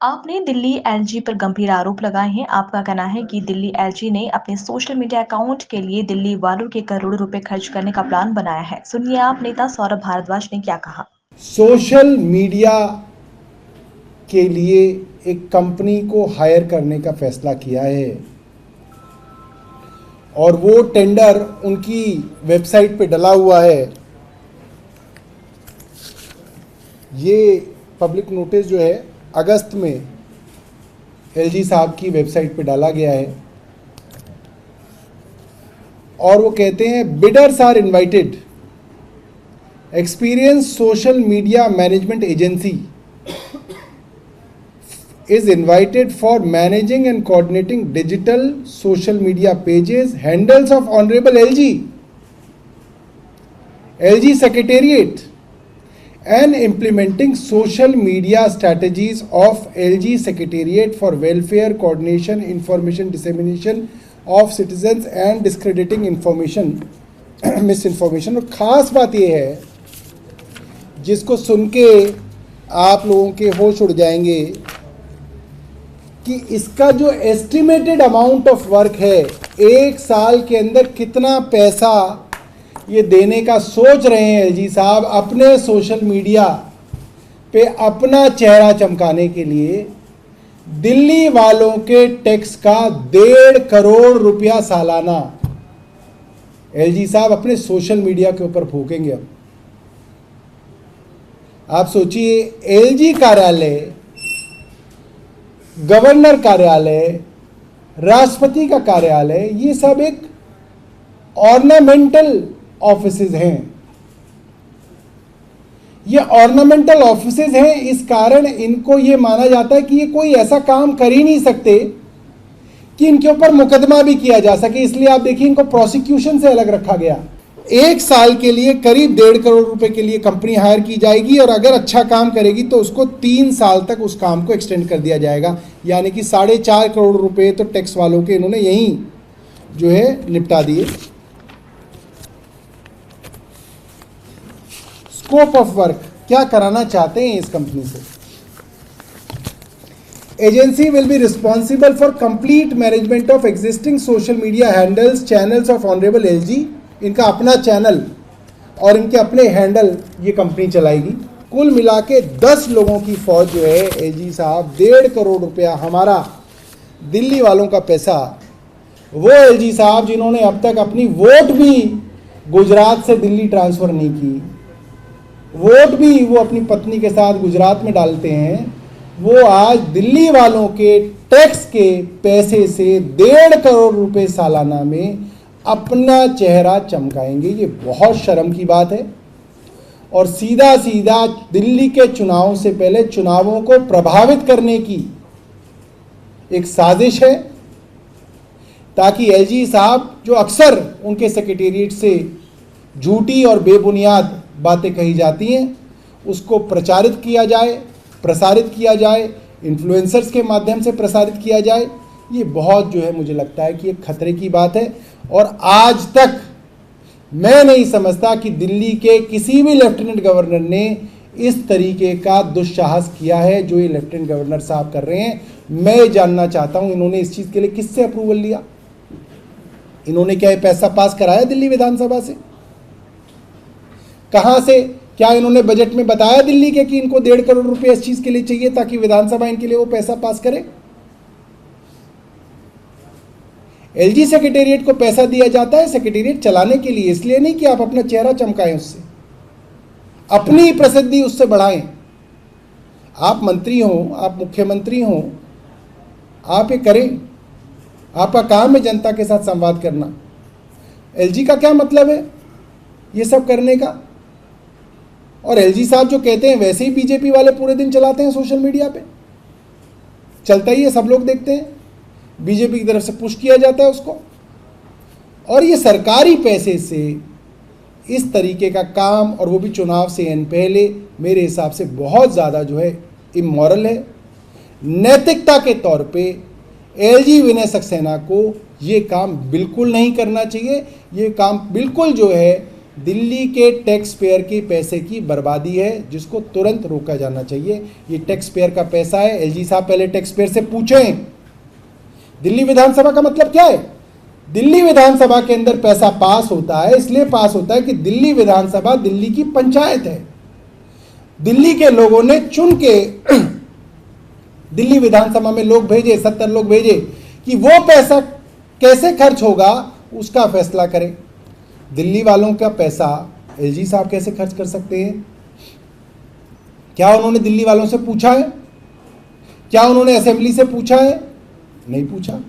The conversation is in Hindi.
आपने दिल्ली एलजी पर गंभीर आरोप लगाए हैं। आपका कहना है कि दिल्ली एलजी ने अपने सोशल मीडिया अकाउंट के लिए दिल्ली वालों के करोड़ों रुपए खर्च करने का प्लान बनाया है। सुनिए आप नेता सौरभ भारद्वाज ने क्या कहा। सोशल मीडिया के लिए एक कंपनी को हायर करने का फैसला किया है और वो टेंडर उनकी वेबसाइट पे डला हुआ है। ये पब्लिक नोटिस जो है अगस्त में एलजी साहब की वेबसाइट पे डाला गया है और वो कहते हैं bidders are invited. Experience social media management agency is invited for managing and coordinating digital social media pages handles of Honorable LG Secretariat and implementing social media strategies of LG Secretariat for welfare coordination, information dissemination of citizens and discrediting information misinformation। और ख़ास बात यह है जिसको सुन के आप लोगों के होश उड़ जाएंगे कि इसका जो एस्टिमेटेड अमाउंट ऑफ वर्क है, एक साल के अंदर कितना पैसा ये देने का सोच रहे हैं एलजी साहब अपने सोशल मीडिया पे अपना चेहरा चमकाने के लिए। दिल्ली वालों के टैक्स का 1.5 करोड़ रुपया सालाना एलजी साहब अपने सोशल मीडिया के ऊपर फूकेंगे। अब आप सोचिए, एलजी कार्यालय, गवर्नर कार्यालय, राष्ट्रपति का कार्यालय, ये सब एक ऑर्नामेंटल ऑफिसेज हैं। ये ऑर्नामेंटल ऑफिसेज हैं, इस कारण इनको ये माना जाता है कि ये कोई ऐसा काम कर ही नहीं सकते कि इनके ऊपर मुकदमा भी किया जा सके। इसलिए आप देखिए इनको प्रोसिक्यूशन से अलग रखा गया। एक साल के लिए करीब 1.5 करोड़ रुपए के लिए कंपनी हायर की जाएगी और अगर अच्छा काम करेगी तो उसको 3 साल तक उस काम को एक्सटेंड कर दिया जाएगा। यानी कि 4.5 करोड़ रुपए तो टैक्स वालों के इन्होंने यहीं जो है निपटा दिए। स्कोप ऑफ वर्क क्या कराना चाहते हैं इस कंपनी से। Agency will be responsible for complete management of existing social media handles channels of honourable LG. इनका अपना चैनल और इनके अपने हैंडल ये कंपनी चलाएगी। कुल मिला के 10 लोगों की फौज जो है एलजी साहब 1.5 करोड़ रुपया हमारा दिल्ली वालों का पैसा, वो एलजी साहब जिन्होंने अब तक अपनी वोट भी गुजरात से दिल्ली ट्रांसफ़र नहीं की, वोट भी वो अपनी पत्नी के साथ गुजरात में डालते हैं, वो आज दिल्ली वालों के टैक्स के पैसे से 1.5 करोड़ रुपए सालाना में अपना चेहरा चमकाएंगे। ये बहुत शर्म की बात है और सीधा सीधा दिल्ली के चुनाव से पहले चुनावों को प्रभावित करने की एक साजिश है, ताकि एलजी साहब जो अक्सर उनके सेक्रेटेरिएट से झूठी और बेबुनियाद बातें कही जाती हैं उसको प्रचारित किया जाए, प्रसारित किया जाए, इन्फ्लुएंसर्स के माध्यम से प्रसारित किया जाए। ये बहुत जो है मुझे लगता है कि एक खतरे की बात है और आज तक मैं नहीं समझता कि दिल्ली के किसी भी लेफ्टिनेंट गवर्नर ने इस तरीके का दुस्साहस किया है जो ये लेफ्टिनेंट गवर्नर साहब कर रहे हैं। मैं जानना चाहता हूं इन्होंने इस चीज़ के लिए किससे अप्रूवल लिया। इन्होंने क्या ये पैसा पास कराया दिल्ली विधानसभा से? कहां से? क्या इन्होंने बजट में बताया दिल्ली के कि इनको 1.5 करोड़ रुपए इस चीज़ के लिए चाहिए ताकि विधानसभा इनके लिए वो पैसा पास करे? एलजी सेक्रेटेरिएट को पैसा दिया जाता है सेक्रेटेरिएट चलाने के लिए, इसलिए नहीं कि आप अपना चेहरा चमकाएं उससे, अपनी प्रसिद्धि उससे बढ़ाएं। आप मंत्री हो, आप मुख्यमंत्री हो, आप ये करें, आपका काम है जनता के साथ संवाद करना। एलजी का क्या मतलब है ये सब करने का? और एलजी साहब जो कहते हैं वैसे ही बीजेपी वाले पूरे दिन चलाते हैं सोशल मीडिया पे, चलता ही है, सब लोग देखते हैं, बीजेपी की तरफ से पुश किया जाता है उसको। और ये सरकारी पैसे से इस तरीके का काम, और वो भी चुनाव से पहले, मेरे हिसाब से बहुत ज़्यादा जो है इमोरल है। नैतिकता के तौर पे एलजी विनय सक्सेना को ये काम बिल्कुल नहीं करना चाहिए। ये काम बिल्कुल जो है दिल्ली के टैक्स पेयर के पैसे की बर्बादी है, जिसको तुरंत रोका जाना चाहिए। ये टैक्स पेयर का पैसा है। एलजी साहब पहले टैक्स पेयर से पूछें दिल्ली विधानसभा का मतलब क्या है। दिल्ली विधानसभा के अंदर पैसा पास होता है, इसलिए पास होता है कि दिल्ली विधानसभा दिल्ली की पंचायत है। दिल्ली के लोगों ने चुन के दिल्ली विधानसभा में लोग भेजे, 70 लोग भेजे कि वो पैसा कैसे खर्च होगा उसका फैसला करें। दिल्ली वालों का पैसा एलजी साहब कैसे खर्च कर सकते हैं? क्या उन्होंने दिल्ली वालों से पूछा है? क्या उन्होंने असेंबली से पूछा है? नहीं पूछा।